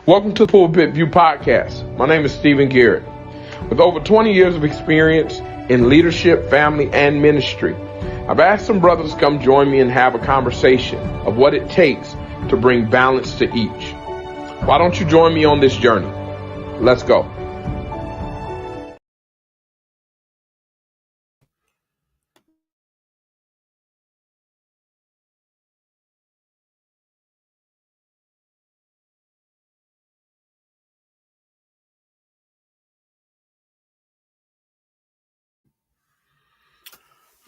Welcome to the Pulpit View podcast. My name is Stephen Garrett. With over 20 years of experience in leadership, family, and ministry, I've asked some brothers to come join me and have a conversation of what it takes to bring balance to each. Why don't you join me on this journey? Let's go.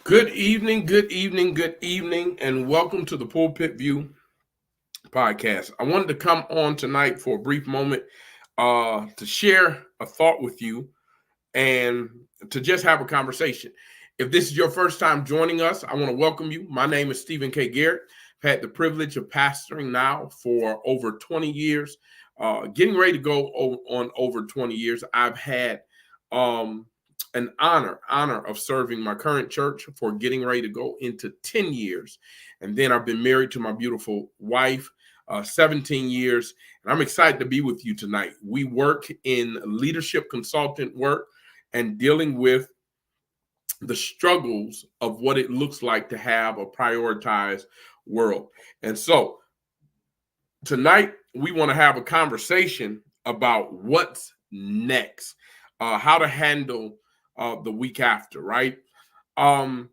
Good evening, and welcome to the Pulpit View podcast. I wanted to come on tonight for a brief moment to share a thought with you and to just have a conversation. If this is your first time joining us, I want to welcome you. My name is Stephen K. Garrett. I've had the privilege of pastoring now for over 20 years, getting ready to go on over 20 years. I've had an honor of serving my current church for getting ready to go into 10 years. And then I've been married to my beautiful wife 17 years. And I'm excited to be with you tonight. We work in leadership consultant work and dealing with the struggles of what it looks like to have a prioritized world. And so tonight we want to have a conversation about what's next, how to handle the week after, right? I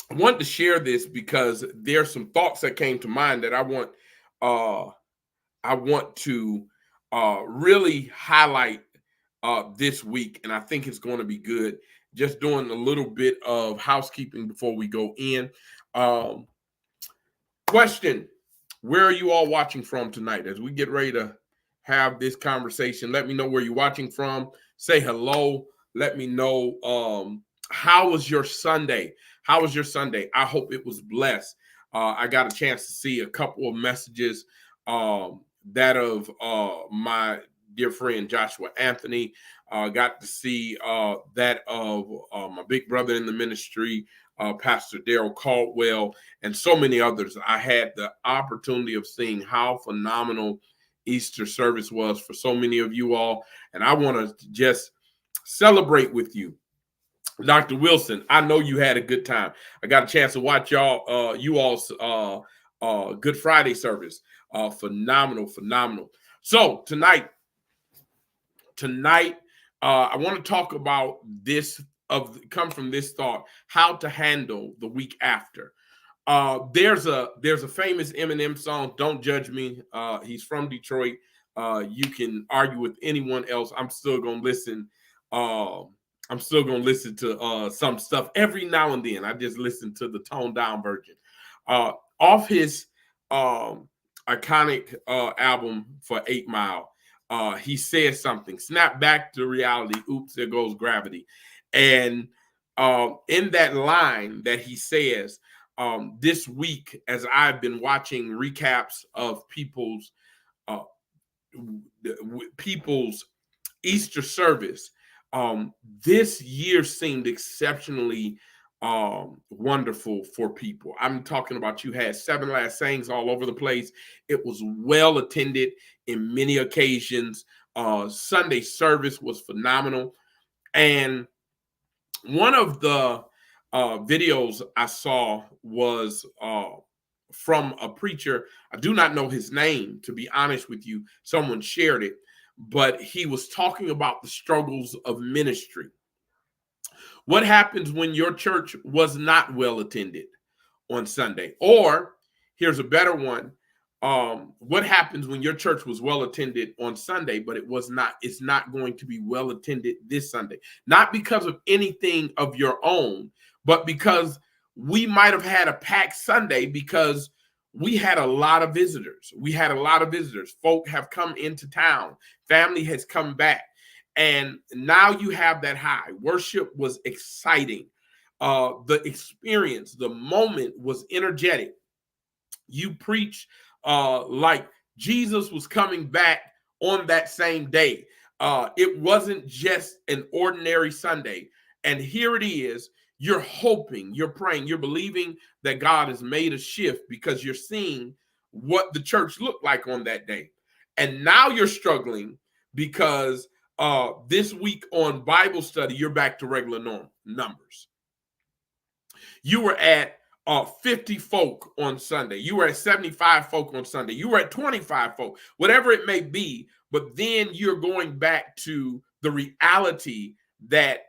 wanted to share this because there's some thoughts that came to mind that I want to really highlight this week, and I think it's going to be good. Just doing a little bit of housekeeping before we go in. Question: where are you all watching from tonight? As we get ready to have this conversation, let me know where you're watching from. Say hello. Let me know how was your Sunday? How was your Sunday? I hope it was blessed. I got a chance to see a couple of messages that of my dear friend Joshua Anthony. Got to see that of my big brother in the ministry, Pastor Daryl Caldwell, and so many others. I had the opportunity of seeing how phenomenal Easter service was for so many of you all. And I want to just celebrate with you. Dr. Wilson, I know you had a good time. I got a chance to watch you all's Good Friday service. Phenomenal. So tonight, I want to talk about this, come from this thought, how to handle the week after. There's a famous Eminem song, "Don't Judge Me." He's from Detroit. You can argue with anyone else. I'm still gonna listen. I'm still gonna listen to some stuff every now and then. I just listen to the toned down version. Off his iconic album for 8 Mile, he says something. Snap back to reality. Oops, there goes gravity. And in that line that he says, this week, as I've been watching recaps of people's Easter service, this year seemed exceptionally wonderful for people. I'm talking about, you had 7 last sayings all over the place. It was well attended in many occasions. Sunday service was phenomenal. And one of the videos I saw was from a preacher. I do not know his name, to be honest with you. Someone shared it, but he was talking about the struggles of ministry. What happens when your church was not well attended on Sunday? Or here's a better one. What happens when your church was well attended on Sunday, but it's not going to be well attended this Sunday? Not because of anything of your own, but because we might have had a packed Sunday because we had a lot of visitors. Folk have come into town. Family has come back. And now you have that high. Worship was exciting. The experience, the moment was energetic. You preach like Jesus was coming back on that same day. It wasn't just an ordinary Sunday. And here it is. You're hoping, you're praying, you're believing that God has made a shift because you're seeing what the church looked like on that day. And now you're struggling because this week on Bible study, you're back to regular numbers. You were at 50 folk on Sunday. You were at 75 folk on Sunday. You were at 25 folk, whatever it may be. But then you're going back to the reality that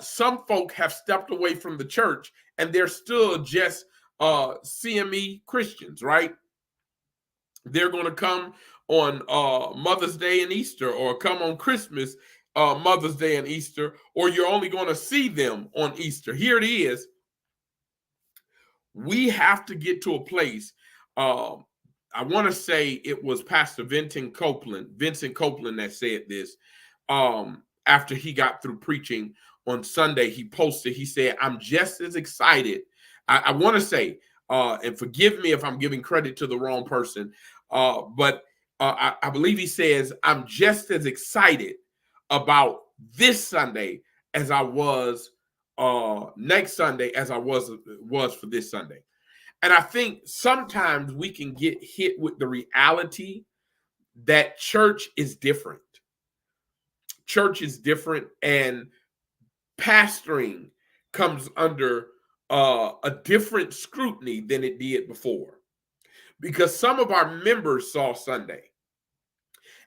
some folk have stepped away from the church and they're still just CME Christians, right? They're going to come on Mother's Day and Easter, or come on Christmas, Mother's Day and Easter, or you're only going to see them on Easter. Here it is. We have to get to a place. I want to say it was Pastor Vincent Copeland that said this after he got through preaching on Sunday. He posted, he said, I'm just as excited. I want to say, and forgive me if I'm giving credit to the wrong person, but I believe he says, I'm just as excited about this Sunday as I was next Sunday as I was for this Sunday. And I think sometimes we can get hit with the reality that church is different. Church is different, and pastoring comes under a different scrutiny than it did before. Because some of our members saw Sunday,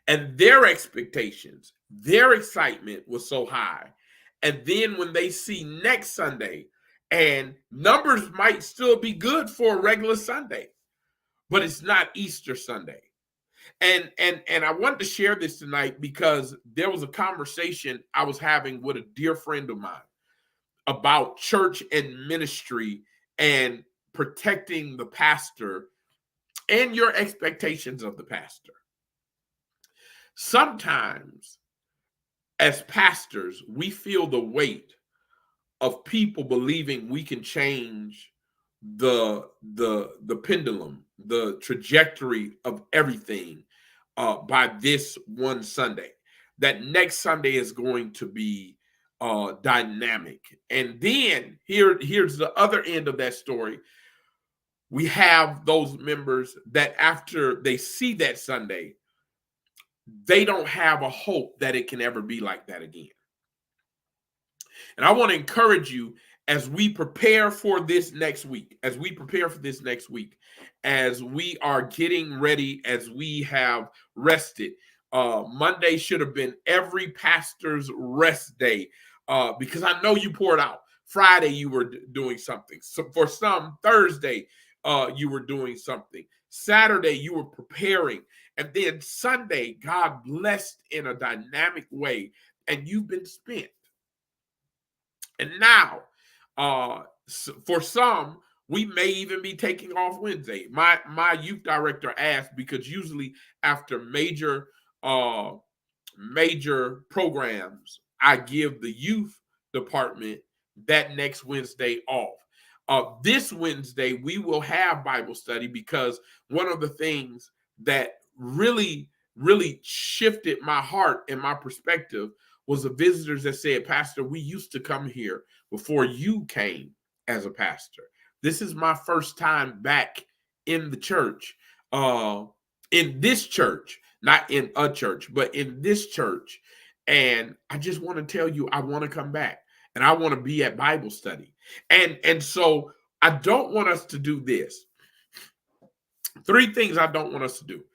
and their expectations, their excitement was so high. And then when they see next Sunday, and numbers might still be good for a regular Sunday, but it's not Easter Sunday. And I wanted to share this tonight because there was a conversation I was having with a dear friend of mine about church and ministry and protecting the pastor and your expectations of the pastor. Sometimes as pastors, we feel the weight of people believing we can change the pendulum, the trajectory of everything by this one Sunday. That next Sunday is going to be dynamic. And then here's the other end of that story. We have those members that after they see that Sunday, they don't have a hope that it can ever be like that again. And I want to encourage you as we prepare for this next week, as we are getting ready, as we have rested. Monday should have been every pastor's rest day because I know you poured out. Friday, you were doing something. So for some, Thursday, you were doing something. Saturday, you were preparing. And then Sunday, God blessed in a dynamic way, and you've been spent. And now, for some, we may even be taking off Wednesday. My youth director asked, because usually after major programs, I give the youth department that next Wednesday off. This Wednesday, we will have Bible study because one of the things that really shifted my heart and my perspective was the visitors that said, Pastor, we used to come here before you came as a pastor. This is my first time back in the church, in this church, not in a church, but in this church. And I just want to tell you, I want to come back and I want to be at Bible study. And so I don't want us to do this. 3 things I don't want us to do.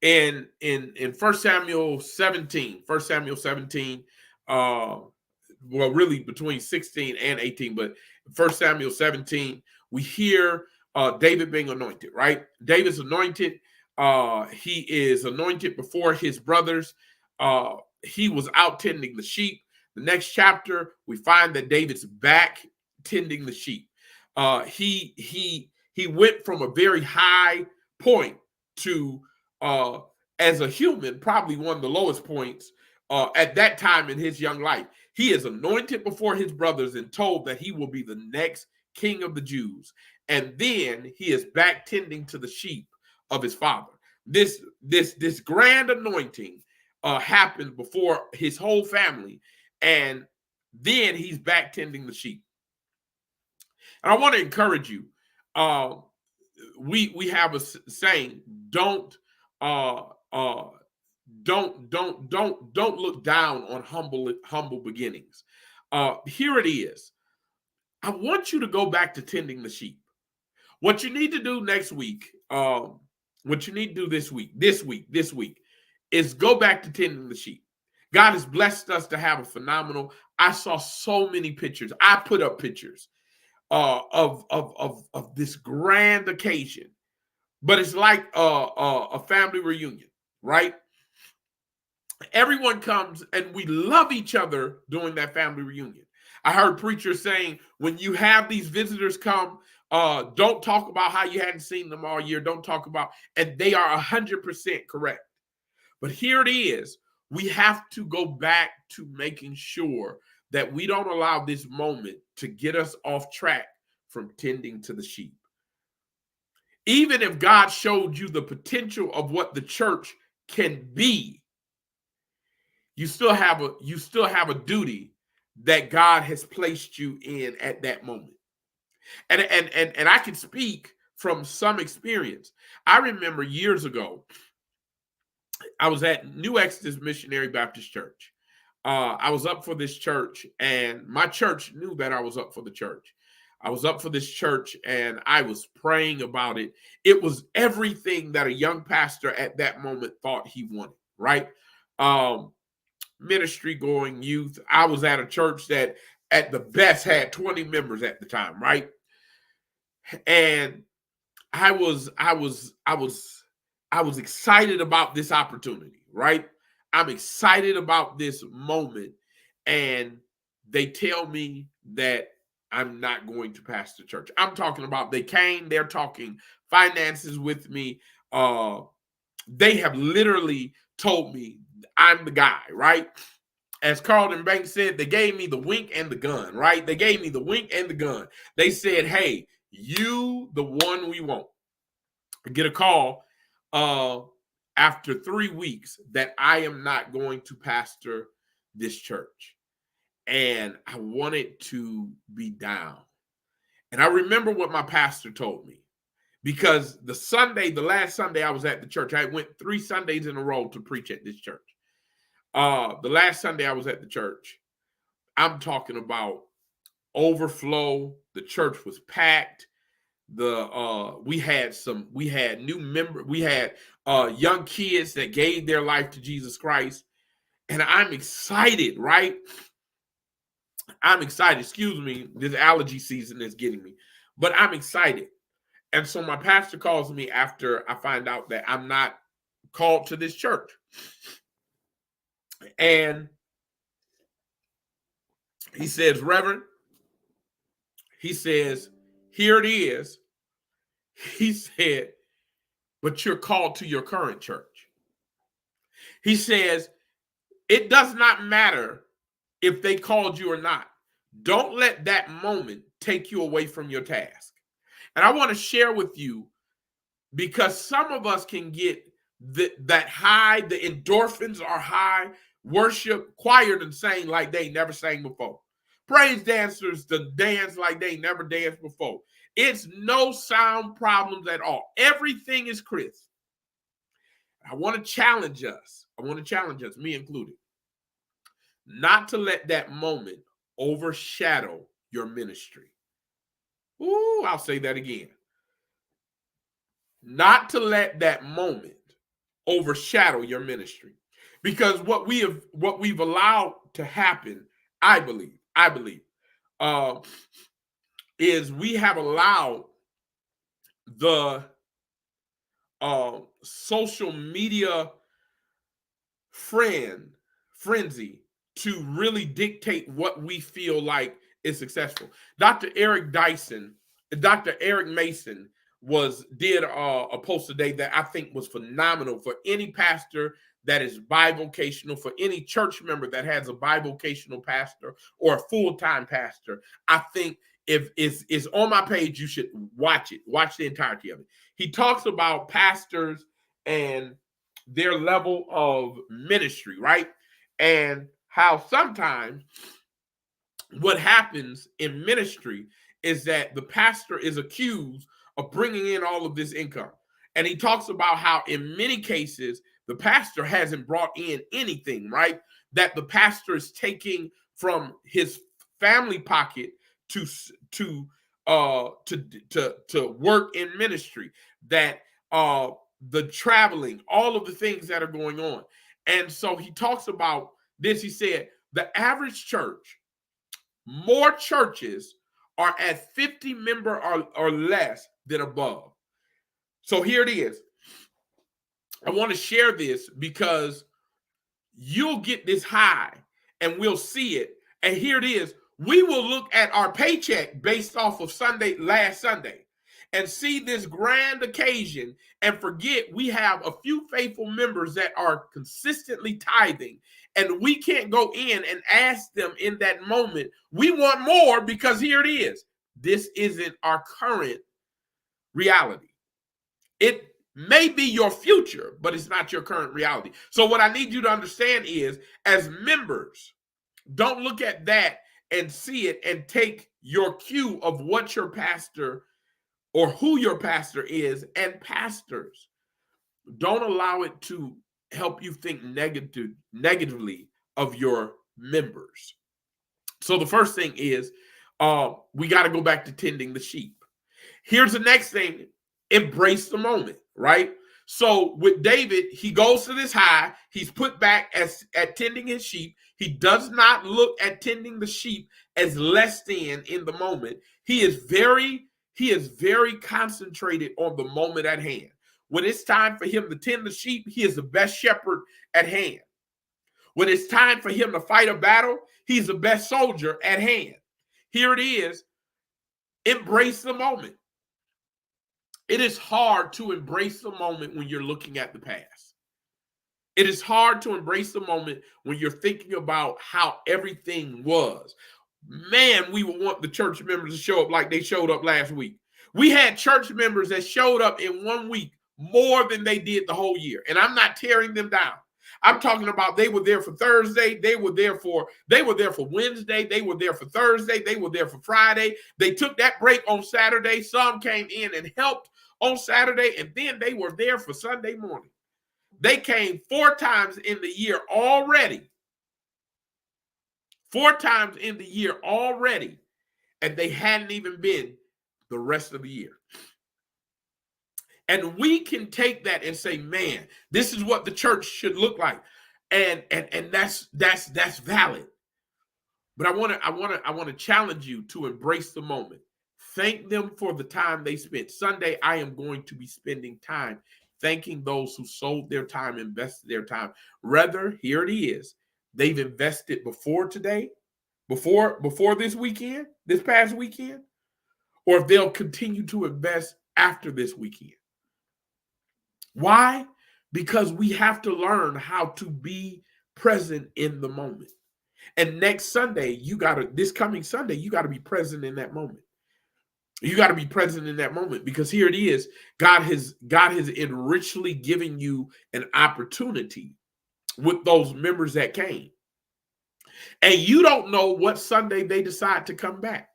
In 1 Samuel 17, well, really between 16 and 18, but 1 Samuel 17, we hear David being anointed, right? David's anointed. He is anointed before his brothers. He was out tending the sheep. The next chapter, we find that David's back tending the sheep. He went from a very high point to, as a human, probably one of the lowest points at that time in his young life. He is anointed before his brothers and told that he will be the next king of the Jews. And then he is back tending to the sheep of his father. This grand anointing happened before his whole family. And then he's back tending the sheep. And I want to encourage you. We have a saying, don't uh, uh, don't look down on humble beginnings. Here it is. I want you to go back to tending the sheep. What you need to do next week, what you need to do this week, is go back to tending the sheep. God has blessed us to have a phenomenal. I saw so many pictures. I put up pictures of this grand occasion, but it's like a family reunion, right? Everyone comes and we love each other during that family reunion. I heard preachers saying when you have these visitors come, don't talk about how you hadn't seen them all year. Don't talk about, and they are 100% correct. But here it is. We have to go back to making sure that we don't allow this moment to get us off track from tending to the sheep. Even if God showed you the potential of what the church can be, you still have a duty that God has placed you in at that moment. And I can speak from some experience. I remember years ago, I was at New Exodus Missionary Baptist Church. I was up for this church, and my church knew that I was up for the church. I was up for this church, and I was praying about it. It was everything that a young pastor at that moment thought he wanted, right? Ministry going youth. I was at a church that at the best had 20 members at the time, right? And I was excited about this opportunity, right? I'm excited about this moment. And they tell me that I'm not going to pastor church. I'm talking about they're talking finances with me. They have literally told me I'm the guy, right? As Carlton Banks said, they gave me the wink and the gun, right? They gave me the wink and the gun. They said, hey, you the one we want. I get a call after 3 weeks that I am not going to pastor this church. And I wanted to be down. And I remember what my pastor told me. Because the last Sunday I was at the church, I went 3 Sundays in a row to preach at this church. The last Sunday I was at the church, I'm talking about overflow. The church was packed. We had new members, we had young kids that gave their life to Jesus Christ. And I'm excited, right? I'm excited. Excuse me, this allergy season is getting me. But I'm excited. And so my pastor calls me after I find out that I'm not called to this church. And he says, Reverend, he says, here it is. He said, but you're called to your current church. He says, it does not matter if they called you or not. Don't let that moment take you away from your task. And I want to share with you, because some of us can get that high, the endorphins are high, worship, choir and sing like they never sang before. Praise dancers to dance like they never danced before. It's no sound problems at all. Everything is crisp. I want to challenge us. Me included, not to let that moment overshadow your ministry. Ooh, I'll say that again. Not to let that moment overshadow your ministry. Because what we've allowed to happen, I believe, is we have allowed the social media frenzy to really dictate what we feel like is successful. Dr. Eric Mason did a post today that I think was phenomenal for any pastor that is bivocational, for any church member that has a bivocational pastor or a full-time pastor. I think if it's on my page, you should watch it. Watch the entirety of it. He talks about pastors and their level of ministry, right? And how sometimes what happens in ministry is that the pastor is accused of bringing in all of this income. And he talks about how in many cases, the pastor hasn't brought in anything, right? That the pastor is taking from his family pocket to work in ministry, that the traveling, all of the things that are going on. And so he talks about this. He said the average church, more churches are at 50 member or less than above. So here it is. I want to share this because you'll get this high and we'll see it. And here it is. We will look at our paycheck based off of last Sunday, and see this grand occasion and forget we have a few faithful members that are consistently tithing, and we can't go in and ask them in that moment. We want more because here it is. This isn't our current reality. It may be your future, but it's not your current reality. So what I need you to understand is, as members, don't look at that and see it and take your cue of what your pastor or who your pastor is. And pastors, don't allow it to help you think negatively of your members. So the first thing is, we got to go back to tending the sheep. Here's the next thing: embrace the moment, right? So with David, he goes to this high. He's put back at tending his sheep. He does not look at tending the sheep as less than in the moment. He is very concentrated on the moment at hand. When it's time for him to tend the sheep, he is the best shepherd at hand. When it's time for him to fight a battle, he's the best soldier at hand. Here it is. Embrace the moment. It is hard to embrace the moment when you're looking at the past. It is hard to embrace the moment when you're thinking about how everything was. Man, we would want the church members to show up like they showed up last week. We had church members that showed up in 1 week more than they did the whole year. And I'm not tearing them down. I'm talking about they were there for Thursday, they were there for Wednesday, they were there for Thursday, they were there for Friday. They took that break on Saturday. Some came in and helped on Saturday, and then they were there for Sunday morning. They came 4 times in the year already. 4 times in the year already, and they hadn't even been the rest of the year. And we can take that and say, man, this is what the church should look like. And that's valid. But I want to challenge you to embrace the moment. Thank them for the time they spent. Sunday, I am going to be spending time thanking those who sold their time, invested their time. Rather, here it is. They've invested before today, before this weekend, this past weekend, or if they'll continue to invest after this weekend. Why? Because we have to learn how to be present in the moment. And next Sunday, this coming Sunday, you got to be present in that moment. You got to be present in that moment, because here it is. God has richly given you an opportunity with those members that came. And you don't know what Sunday they decide to come back.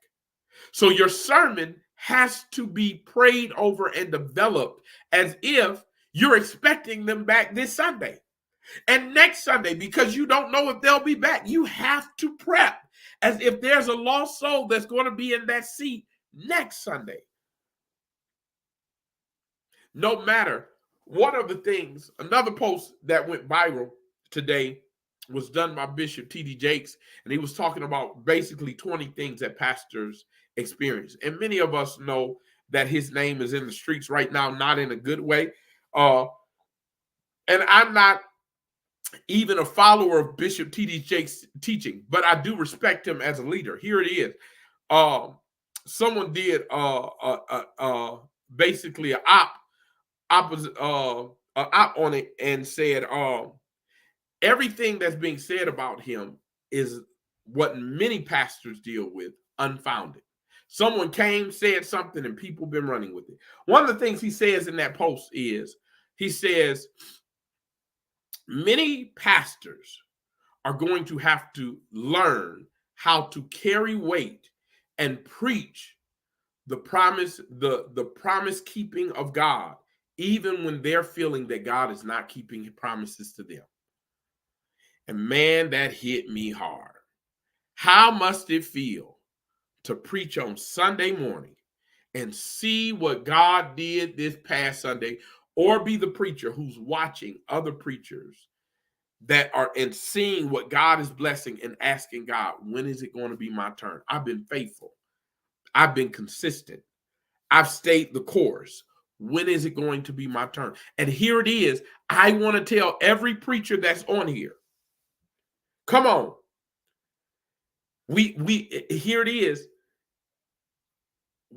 So your sermon has to be prayed over and developed as if you're expecting them back this Sunday and next Sunday, because you don't know if they'll be back. You have to prep as if there's a lost soul that's going to be in that seat next Sunday. No matter. One of the things, another post that went viral today was done by Bishop T.D. Jakes, and he was talking about basically 20 things that pastors experience. And many of us know that his name is in the streets right now, not in a good way. And I'm not even a follower of Bishop T.D. Jakes' teaching, but I do respect him as a leader. Here it is. Someone did basically an op on it and said everything that's being said about him is what many pastors deal with, unfounded. Someone came, said something, and people been running with it. One of the things he says in that post is, he says, many pastors are going to have to learn how to carry weight and preach the promise keeping of God even when they're feeling that God is not keeping promises to them. And man, that hit me hard. How must it feel to preach on Sunday morning and see what God did this past Sunday, or be the preacher who's watching other preachers that are and seeing what God is blessing and asking God, when is it going to be my turn? I've been faithful. I've been consistent. I've stayed the course. When is it going to be my turn? And here it is. I want to tell every preacher that's on here, come on. Here it is.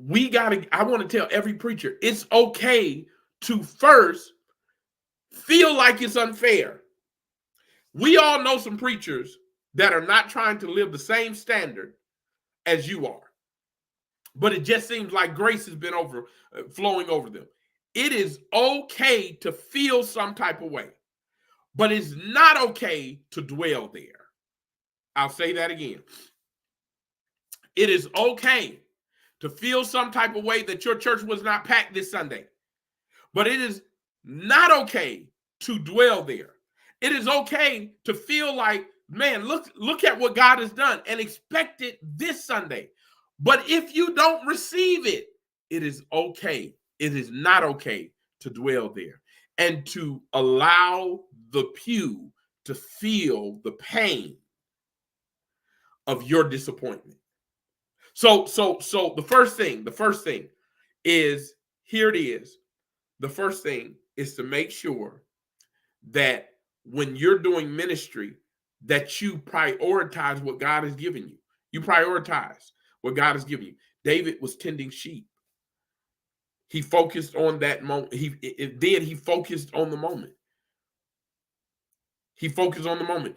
I want to tell every preacher, it's okay to first feel like it's unfair. We all know some preachers that are not trying to live the same standard as you are, but it just seems like grace has been flowing over them. It is okay to feel some type of way, but it's not okay to dwell there. I'll say that again. It is okay to feel some type of way that your church was not packed this Sunday, but it is not okay to dwell there. It is okay to feel like, man, look at what God has done and expect it this Sunday. But if you don't receive it, it is okay. It is not okay to dwell there and to allow the pew to feel the pain of your disappointment. So the first thing is, here it is. The first thing is to make sure that when you're doing ministry, that you prioritize what God has given you. You prioritize what God has given you. David was tending sheep. He focused on that moment. He focused on the moment. He focused on the moment.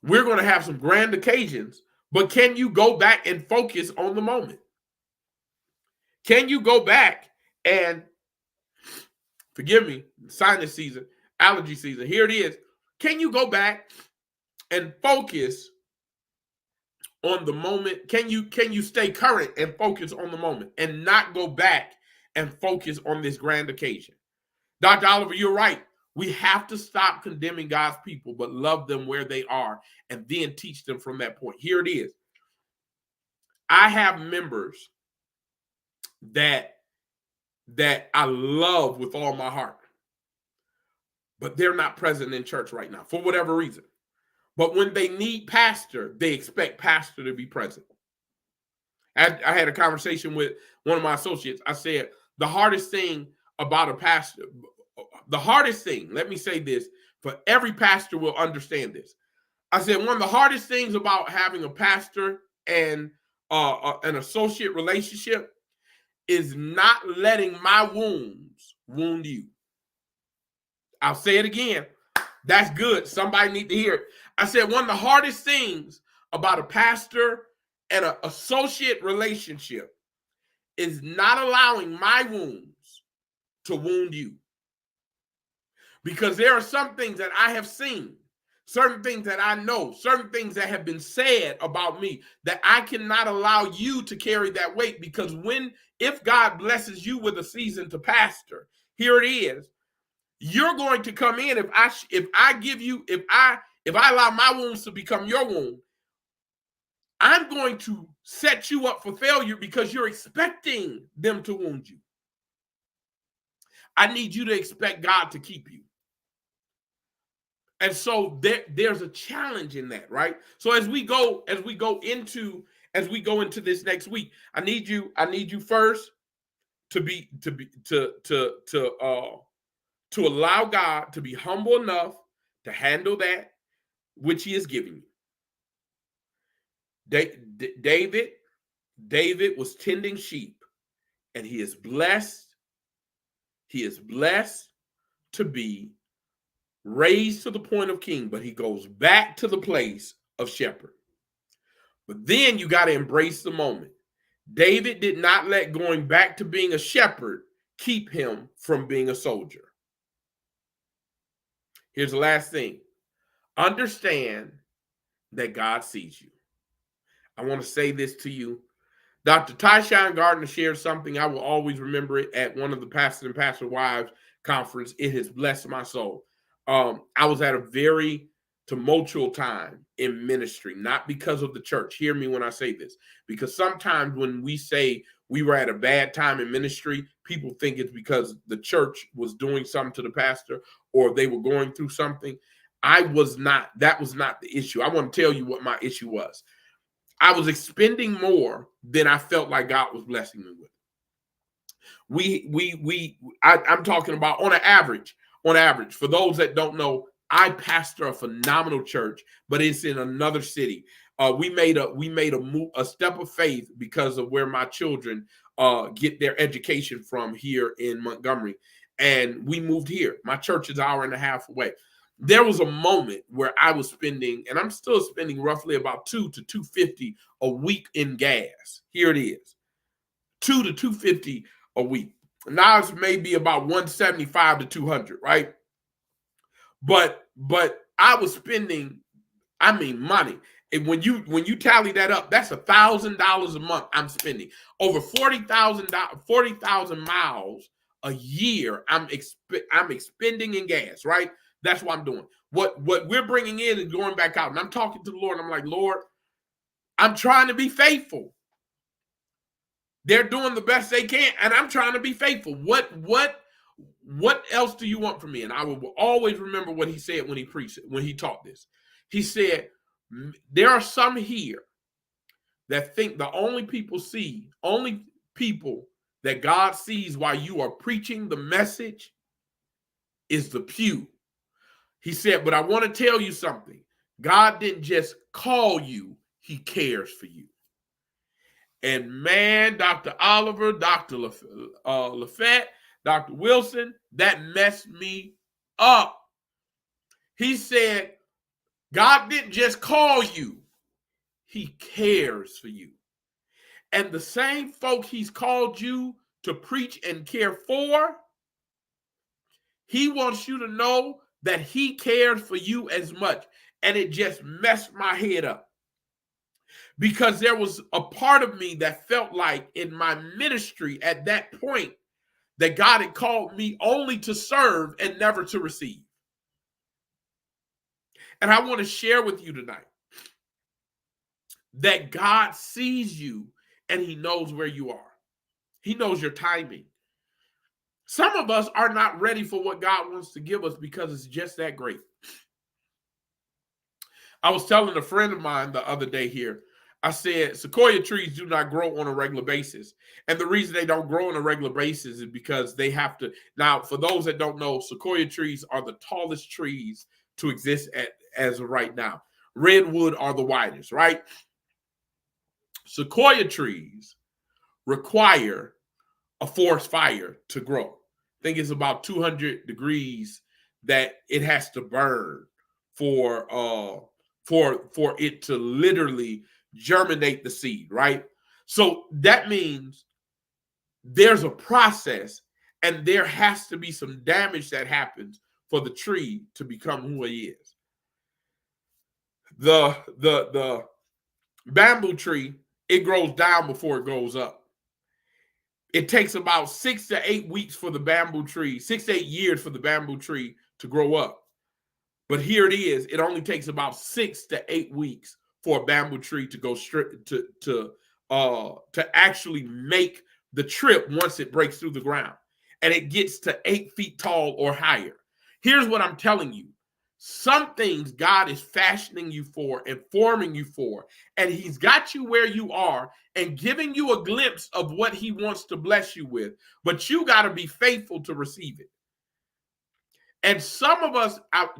We're going to have some grand occasions, but can you go back and focus on the moment? Can you go back and, forgive me, sinus season, allergy season, here it is. Can you go back and focus on the moment? Can you stay current and focus on the moment and not go back and focus on this grand occasion? Dr. Oliver, you're right. We have to stop condemning God's people, but love them where they are and then teach them from that point. Here it is. I have members that I love with all my heart, but they're not present in church right now for whatever reason. But when they need pastor, they expect pastor to be present. I had a conversation with one of my associates. I said, the hardest thing about a pastor, let me say this, for every pastor will understand this. I said, one of the hardest things about having a pastor and an associate relationship is not letting my wounds wound you. I'll say it again. That's good. Somebody need to hear it. I said, one of the hardest things about a pastor and an associate relationship is not allowing my wounds to wound you. Because there are some things that I have seen, certain things that I know, certain things that have been said about me that I cannot allow you to carry that weight. Because if God blesses you with a season to pastor, here it is. You're going to come in, if I allow my wounds to become your wound, I'm going to set you up for failure because you're expecting them to wound you. I need you to expect God to keep you. And so there's a challenge in that, right? So as we go into this next week, I need you first to allow God to be humble enough to handle that which he has given you. David was tending sheep, and he is blessed. He is blessed to be raised to the point of king, but he goes back to the place of shepherd. But then you got to embrace the moment. David did not let going back to being a shepherd keep him from being a soldier. Here's the last thing. Understand that God sees you. I want to say this to you. Dr. Tyshawn Gardner shared something. I will always remember it at one of the Pastor and Pastor Wives conference. It has blessed my soul. I was at a very tumultuous time in ministry, not because of the church. Hear me when I say this, because sometimes when we say we were at a bad time in ministry, people think it's because the church was doing something to the pastor or they were going through something. I was not. That was not the issue. I want to tell you what my issue was. I was expending more than I felt like God was blessing me with. I'm talking about on average, for those that don't know, I pastor a phenomenal church, but it's in another city. We made a step of faith because of where my children get their education from here in Montgomery, and we moved here. My church is an hour and a half away. There was a moment where I was spending, and I'm still spending roughly about $200 to $250 a week in gas. Here it is, $200 to $250 a week. Now it's maybe about $175 to $200, right? But I was spending, money. And when you tally that up, that's $1,000 a month I'm spending. Over 40,000 miles a year I'm expending in gas, right? That's what I'm doing. What we're bringing in is going back out. And I'm talking to the Lord. I'm like, Lord, I'm trying to be faithful. They're doing the best they can, and I'm trying to be faithful. What else do you want from me? And I will always remember what he said when he preached, when he taught this. He said, there are some here that think the only people that God sees while you are preaching the message is the pew. He said, but I want to tell you something. God didn't just call you, he cares for you. And man, Dr. Oliver, Dr. Lafette, Dr. Wilson, that messed me up. He said, God didn't just call you, he cares for you. And the same folk he's called you to preach and care for, he wants you to know that he cares for you as much. And it just messed my head up. Because there was a part of me that felt like in my ministry at that point that God had called me only to serve and never to receive. And I want to share with you tonight that God sees you and he knows where you are. He knows your timing. Some of us are not ready for what God wants to give us because it's just that great. I was telling a friend of mine the other day here, I said, sequoia trees do not grow on a regular basis. And the reason they don't grow on a regular basis is because they have to. Now, for those that don't know, sequoia trees are the tallest trees to exist as of right now. Redwood are the widest, right? Sequoia trees require a forest fire to grow. I think it's about 200 degrees that it has to burn for it to literally germinate the seed, right? So that means there's a process and there has to be some damage that happens for the tree to become who it is. The bamboo tree, it grows down before it goes up. It takes about 6 to 8 weeks for the bamboo tree, 6 to 8 years for the bamboo tree to grow up. But here it is, it only takes about 6 to 8 weeks for a bamboo tree to go straight to actually make the trip once it breaks through the ground and it gets to 8 feet tall or higher. Here's what I'm telling you. Some things God is fashioning you for and forming you for, and he's got you where you are and giving you a glimpse of what he wants to bless you with, but you got to be faithful to receive it. And some of us,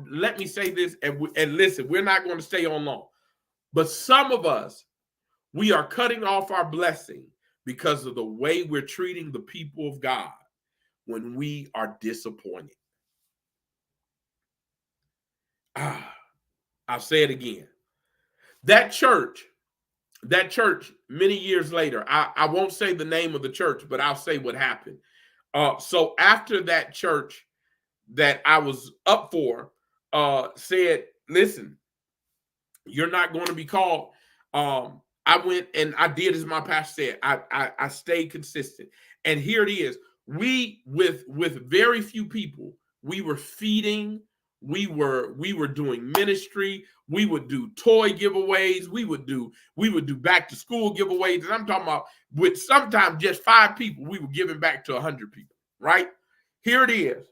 let me say this, and listen, we're not going to stay on long, but some of us, we are cutting off our blessing because of the way we're treating the people of God when we are disappointed. I'll say it again. That church, many years later, I won't say the name of the church, but I'll say what happened. So after that church that I was up for said, listen, you're not going to be called. I went and I did as my pastor said. I stayed consistent. And here it is. We with very few people, we were feeding, we were doing ministry, we would do toy giveaways, we would do back to school giveaways, and I'm talking about with sometimes just 5 people, we were giving back to 100 people, right? Here it is.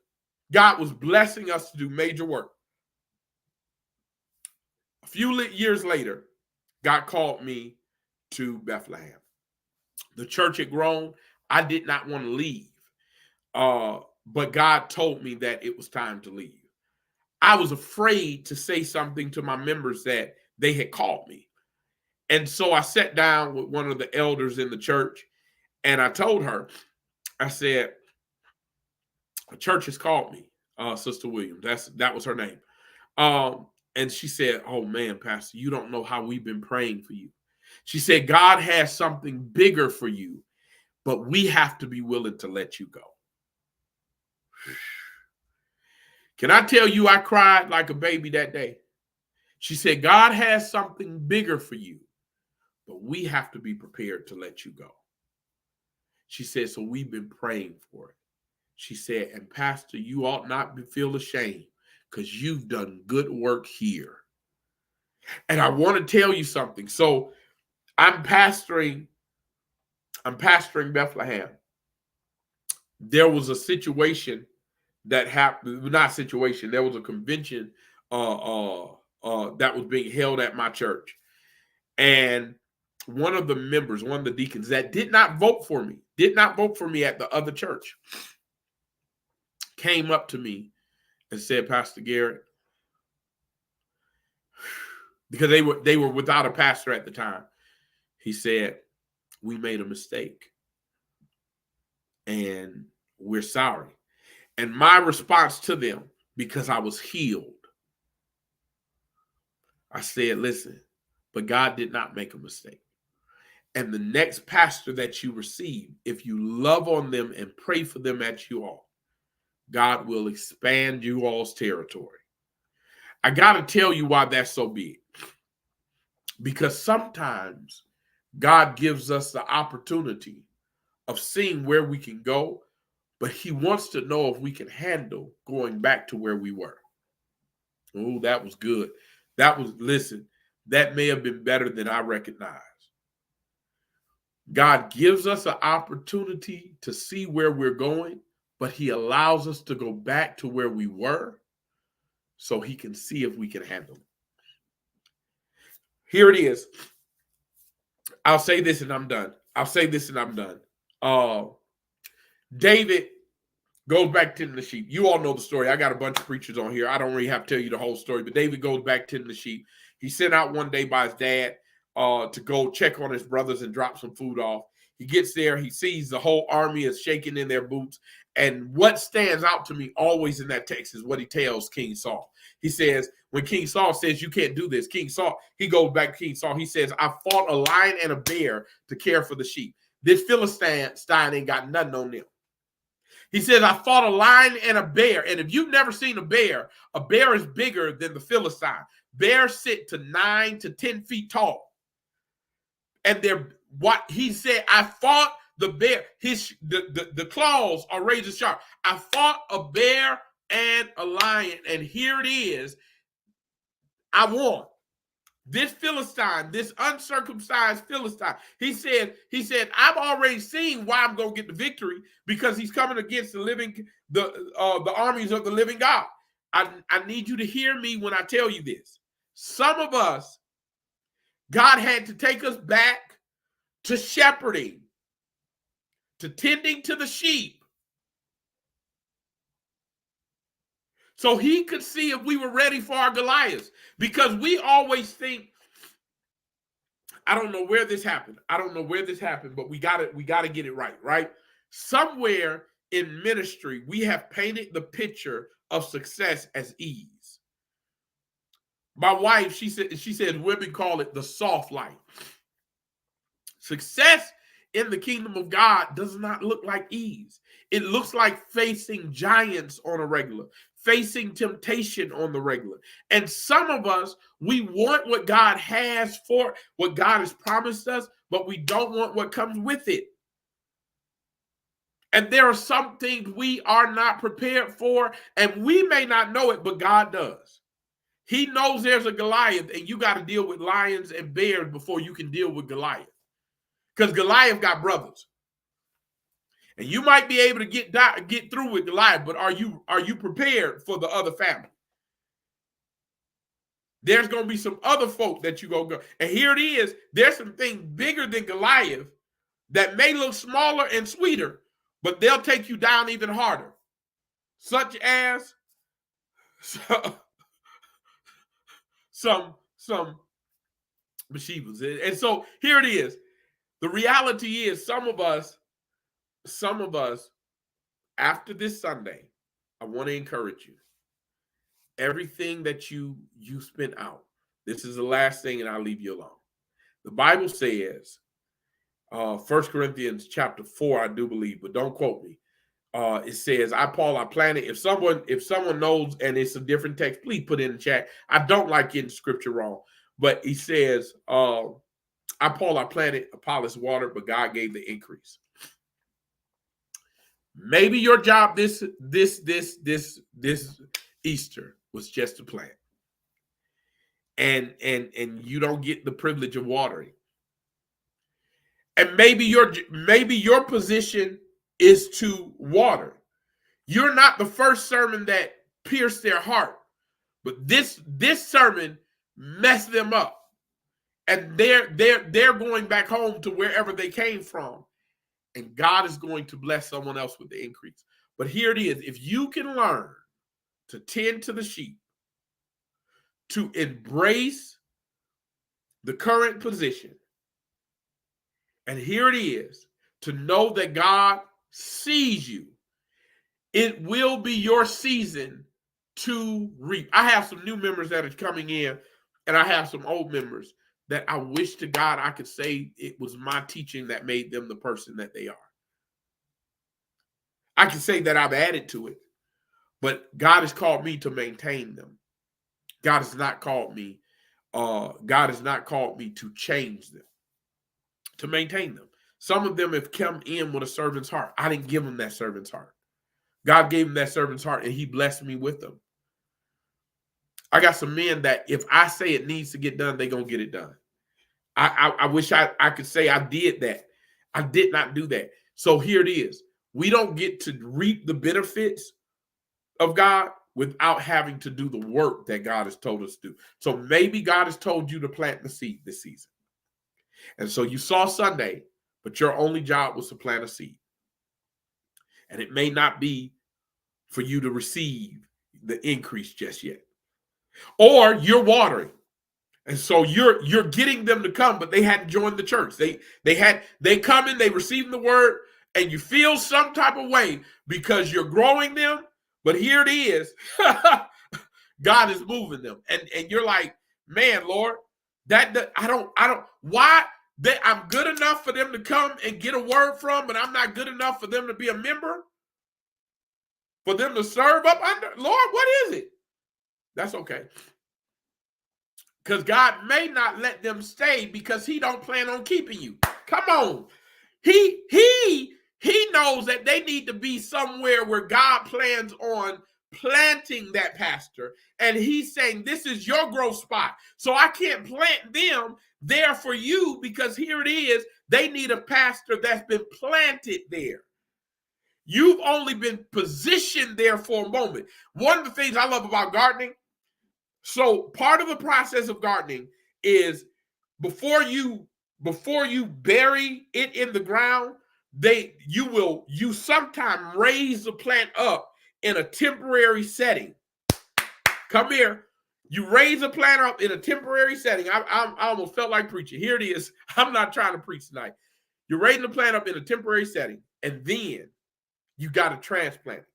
God was blessing us to do major work. A few years later, God called me to Bethlehem. The church had grown. I did not want to leave. But God told me that it was time to leave. I was afraid to say something to my members that they had called me. And so I sat down with one of the elders in the church and I told her, I said, a church has called me, Sister Williams. That was her name. And she said, oh man, Pastor, you don't know how we've been praying for you. She said, God has something bigger for you, but we have to be willing to let you go. Can I tell you, I cried like a baby that day. She said, God has something bigger for you, but we have to be prepared to let you go. She said, so we've been praying for it. She said, and Pastor, you ought not feel ashamed because you've done good work here. And I want to tell you something. So I'm pastoring Bethlehem. There was a situation that happened, not situation, there was a convention that was being held at my church. And one of the members, one of the deacons that did not vote for me at the other church, came up to me and said, Pastor Garrett, because they were without a pastor at the time. He said, we made a mistake and we're sorry. And my response to them, because I was healed, I said, listen, but God did not make a mistake. And the next pastor that you receive, if you love on them and pray for them at you all, God will expand you all's territory. I got to tell you why that's so big. Because sometimes God gives us the opportunity of seeing where we can go, but he wants to know if we can handle going back to where we were. Oh, that was good. Listen, that may have been better than I recognized. God gives us an opportunity to see where we're going, but he allows us to go back to where we were so he can see if we can handle it. Here it is. I'll say this and I'm done. David goes back tending the sheep. You all know the story. I got a bunch of preachers on here. I don't really have to tell you the whole story, but David goes back tending the sheep. He's sent out one day by his dad to go check on his brothers and drop some food off. He gets there. He sees the whole army is shaking in their boots. And what stands out to me always in that text is what he tells King Saul. He says, when King Saul says, you can't do this, King Saul, he goes back to King Saul. He says, I fought a lion and a bear to care for the sheep. This Philistine ain't got nothing on them. He says, I fought a lion and a bear. And if you've never seen a bear is bigger than the Philistine. Bears sit to 9 to 10 feet tall. And what he said, I fought the bear. The claws are razor sharp. I fought a bear and a lion. And here it is. I won. This Philistine, this uncircumcised Philistine, he said, I've already seen why I'm going to get the victory, because he's coming against the armies of the living God. I need you to hear me when I tell you this. Some of us, God had to take us back to shepherding, to tending to the sheep, so he could see if we were ready for our Goliaths. Because we always think, I don't know where this happened, but we got to get it right? Somewhere in ministry, we have painted the picture of success as ease. My wife, she says women call it the soft life. Success in the kingdom of God does not look like ease. It looks like facing giants on a regular, facing temptation on the regular. And some of us, we want what God has for, what God has promised us, but we don't want what comes with it. And there are some things we are not prepared for, and we may not know it, but God does. He knows there's a Goliath, and you got to deal with lions and bears before you can deal with Goliath. Because Goliath got brothers. And you might be able to get through with Goliath, but are you prepared for the other family? There's going to be some other folk that you go. And here it is. There's some things bigger than Goliath that may look smaller and sweeter, but they'll take you down even harder. Such as some Bathshebas. And so here it is. The reality is some of us, after this Sunday, I want to encourage you. Everything that you spent out, this is the last thing, and I'll leave you alone. The Bible says, 1 Corinthians chapter 4, I do believe, but don't quote me. It says, I, Paul, I planted. If someone knows and it's a different text, please put it in the chat. I don't like getting scripture wrong. But he says, I, Paul, I planted, Apollos watered, but God gave the increase. Maybe your job this Easter was just to plant. And you don't get the privilege of watering. And maybe your position is to water. You're not the first sermon that pierced their heart, but this sermon messed them up. And they're going back home to wherever they came from. And God is going to bless someone else with the increase. But here it is. If you can learn to tend to the sheep, to embrace the current position, and here it is, to know that God sees you, it will be your season to reap. I have some new members that are coming in, and I have some old members that I wish to God I could say it was my teaching that made them the person that they are. I can say that I've added to it, but God has called me to maintain them. God has not called me to change them, to maintain them. Some of them have come in with a servant's heart. I didn't give them that servant's heart. God gave them that servant's heart, and he blessed me with them. I got some men that if I say it needs to get done, they're going to get it done. I wish I could say I did that. I did not do that. So here it is. We don't get to reap the benefits of God without having to do the work that God has told us to do. So maybe God has told you to plant the seed this season. And so you saw Sunday, but your only job was to plant a seed. And it may not be for you to receive the increase just yet. Or you're watering. And so you're getting them to come, but they hadn't joined the church. They come in, they receive the word, and you feel some type of way because you're growing them. But here it is. God is moving them. And you're like, man, Lord, I don't why I'm good enough for them to come and get a word from, but I'm not good enough for them to be a member, for them to serve up under. Lord, what is it? That's okay. Because God may not let them stay because he don't plan on keeping you. Come on. He knows that they need to be somewhere where God plans on planting that pastor. And he's saying, this is your growth spot. So I can't plant them there for you because here it is. They need a pastor that's been planted there. You've only been positioned there for a moment. One of the things I love about gardening, so part of the process of gardening is before you bury it in the ground, you sometime raise the plant up in a temporary setting. Come here. You raise a plant up in a temporary setting. I almost felt like preaching. Here it is. I'm not trying to preach tonight. You're raising the plant up in a temporary setting, and then you got to transplant it.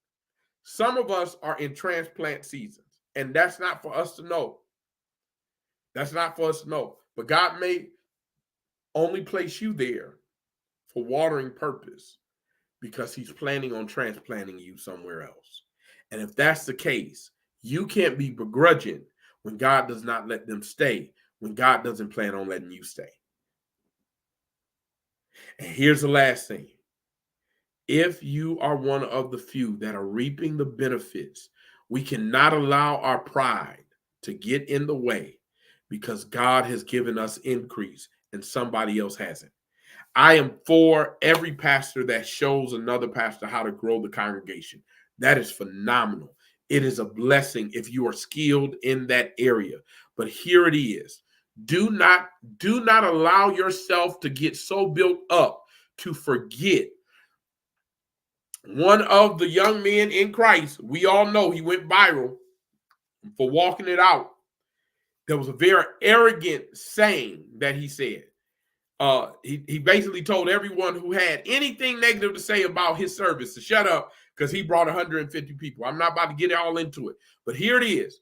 Some of us are in transplant seasons. And that's not for us to know. That's not for us to know. But God may only place you there for watering purpose because he's planning on transplanting you somewhere else. And if that's the case, you can't be begrudging when God does not let them stay, when God doesn't plan on letting you stay. And here's the last thing. If you are one of the few that are reaping the benefits, we cannot allow our pride to get in the way because God has given us increase and somebody else hasn't. I am for every pastor that shows another pastor how to grow the congregation. That is phenomenal. It is a blessing if you are skilled in that area. But here it is. Do not allow yourself to get so built up to forget one of the young men in Christ. We all know he went viral for walking it out. There was a very arrogant saying that he said. He basically told everyone who had anything negative to say about his service to shut up because he brought 150 people. I'm not about to get all into it, but here it is.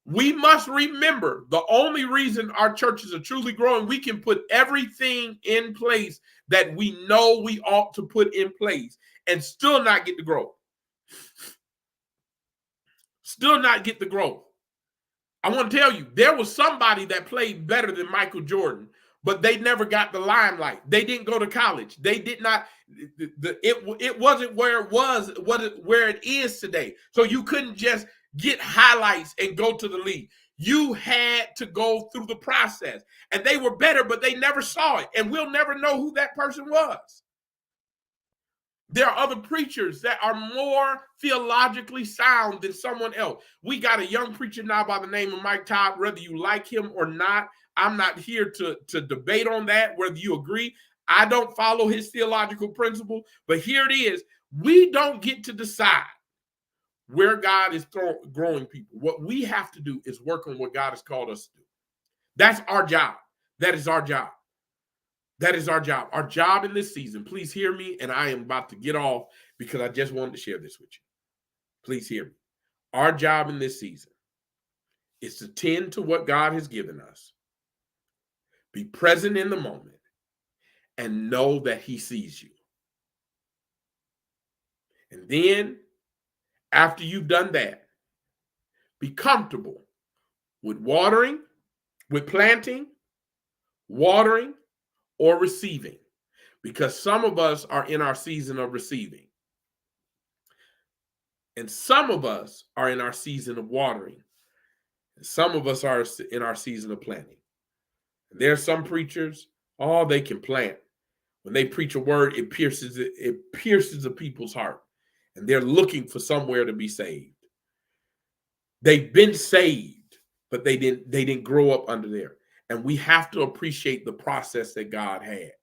We must remember the only reason our churches are truly growing, we can put everything in place that we know we ought to put in place and still not get the growth. Still not get the growth. I want to tell you, there was somebody that played better than Michael Jordan, but they never got the limelight. They didn't go to college. They did not. It wasn't where it was, where it is today. So you couldn't just get highlights and go to the league. You had to go through the process, and they were better, but they never saw it, and we'll never know who that person was. There are other preachers that are more theologically sound than someone else. We got a young preacher now by the name of Mike Todd. Whether you like him or not, I'm not here to debate on that, whether you agree. I don't follow his theological principle, but here it is. We don't get to decide where God is growing people. What we have to do is work on what God has called us to do. That's our job. That is our job. That is our job. Our job in this season, please hear me, and I am about to get off because I just wanted to share this with you. Please hear me. Our job in this season is to tend to what God has given us, be present in the moment, and know that he sees you. And then, after you've done that, be comfortable with watering, with planting, watering, or receiving, because some of us are in our season of receiving. And some of us are in our season of watering. And some of us are in our season of planting. And there are some preachers, they can plant. When they preach a word, it pierces the people's heart. And they're looking for somewhere to be saved. They've been saved, but they didn't grow up under there. And we have to appreciate the process that God had.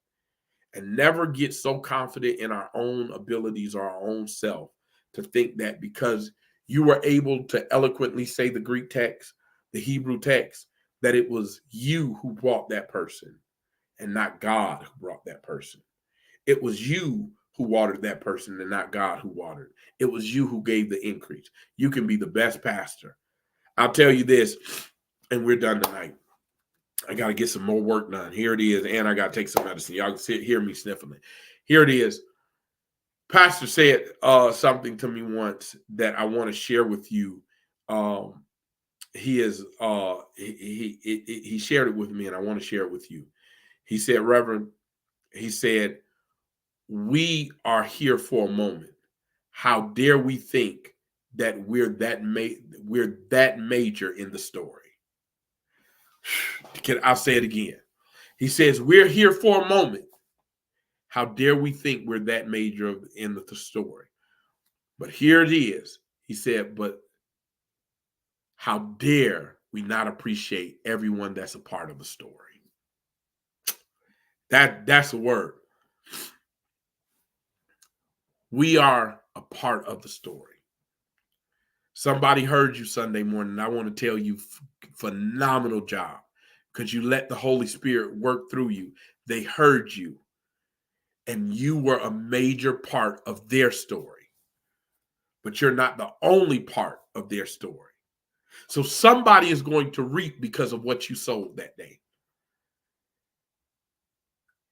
And never get so confident in our own abilities or our own self to think that because you were able to eloquently say the Greek text, the Hebrew text, that it was you who brought that person and not God who brought that person. It was you who watered that person and not God who watered. It was you who gave the increase. You can be the best pastor. I'll tell you this, and we're done tonight. I got to get some more work done. Here it is, and I got to take some medicine. Y'all can hear me sniffling. Here it is. Pastor said something to me once that I want to share with you. He shared it with me, and I want to share it with you. He said, Reverend, he said, we are here for a moment. How dare we think that we're that major in the story? I'll say it again. He says, we're here for a moment. How dare we think we're that major in the story? But here it is. He said, but how dare we not appreciate everyone that's a part of the story? That's a word. We are a part of the story. Somebody heard you Sunday morning. I want to tell you, phenomenal job, because you let the Holy Spirit work through you. They heard you, and you were a major part of their story. But you're not the only part of their story. So somebody is going to reap because of what you sowed that day.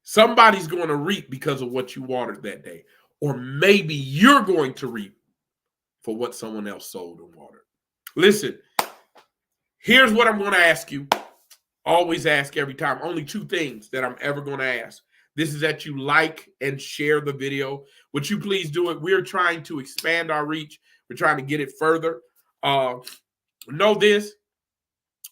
Somebody's going to reap because of what you watered that day. Or maybe you're going to reap for what someone else sowed and watered. Listen, here's what I'm going to ask you. Always ask every time. Only two things that I'm ever going to ask. this is that you like and share the video. Would you please do it? We're trying to expand our reach. We're trying to get it further. Know this,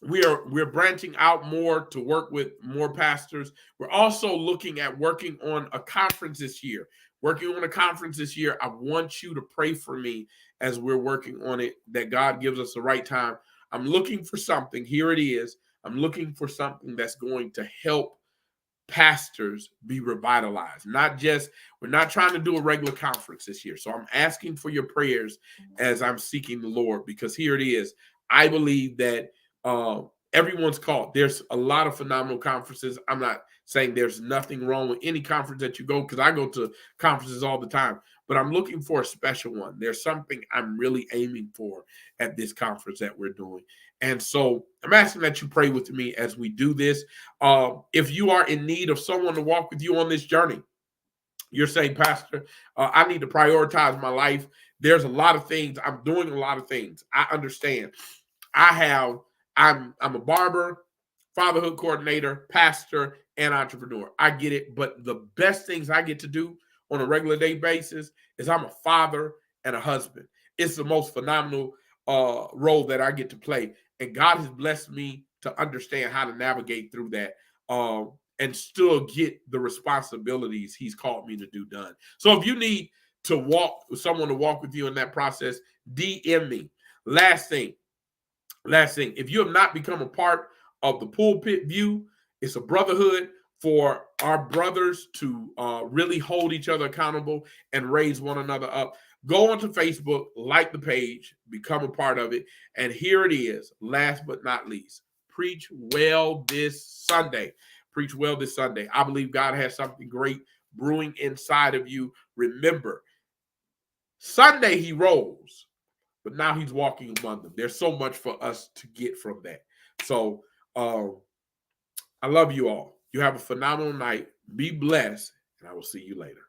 we're branching out more to work with more pastors. We're also looking at working on a conference this year. I want you to pray for me as we're working on it, that God gives us the right time. I'm looking for something. Here it is. I'm looking for something that's going to help pastors be revitalized. We're not trying to do a regular conference this year. So I'm asking for your prayers as I'm seeking the Lord, because here it is. I believe that everyone's called. There's a lot of phenomenal conferences. I'm not saying there's nothing wrong with any conference that you go, because I go to conferences all the time, but I'm looking for a special one. There's something I'm really aiming for at this conference that we're doing. And so I'm asking that you pray with me as we do this. If you are in need of someone to walk with you on this journey, you're saying, Pastor, I need to prioritize my life. There's a lot of things. I'm doing a lot of things. I understand. I'm a barber, fatherhood coordinator, pastor, and entrepreneur. I get it. But the best things I get to do on a regular day basis is I'm a father and a husband. It's the most phenomenal role that I get to play. And God has blessed me to understand how to navigate through that and still get the responsibilities he's called me to do done. So if you need someone to walk with you in that process, DM me. Last thing, if you have not become a part of the Pulpit View, it's a brotherhood for our brothers to really hold each other accountable and raise one another up. Go onto Facebook, like the page, become a part of it. And here it is, last but not least, preach well this Sunday. Preach well this Sunday. I believe God has something great brewing inside of you. Remember, Sunday he rose, but now he's walking among them. There's so much for us to get from that. So I love you all. You have a phenomenal night. Be blessed, and I will see you later.